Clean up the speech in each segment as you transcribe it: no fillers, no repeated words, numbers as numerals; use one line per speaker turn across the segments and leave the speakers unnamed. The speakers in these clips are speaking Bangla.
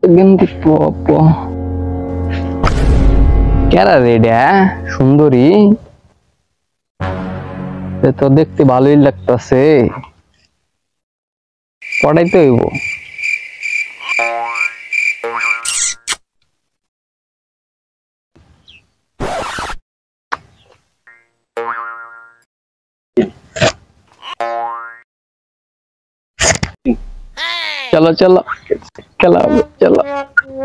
কিন্তু কেরা রে এটা সুন্দরী, তো দেখতে ভালোই লাগতেছে, পড়াইতে হইব। चलो चलो चलो चलो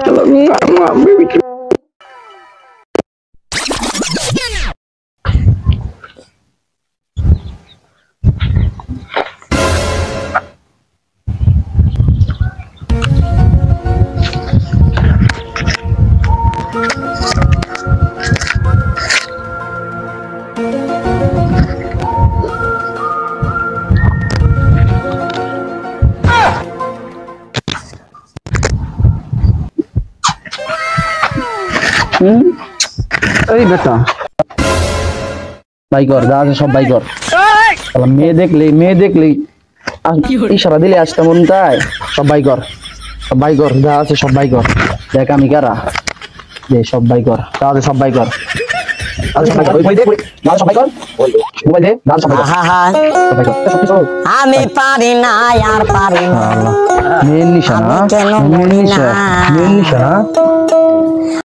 चलो बेबी। এই বেটা ভাই কর, যা আছে সব ভাই কর। মেয়ে দেখলেই ইশারা দিলে আসতে মন চায়। সব ভাই কর, সব ভাই কর, যা আছে সব ভাই কর। দেখ আমি কারা, যে সব ভাই কর, যা আছে সব ভাই কর।
আমি পারি না আর পারি না,
মেয়ের নিশা না, মেয়ের নিশা, মেয়ের নিশা।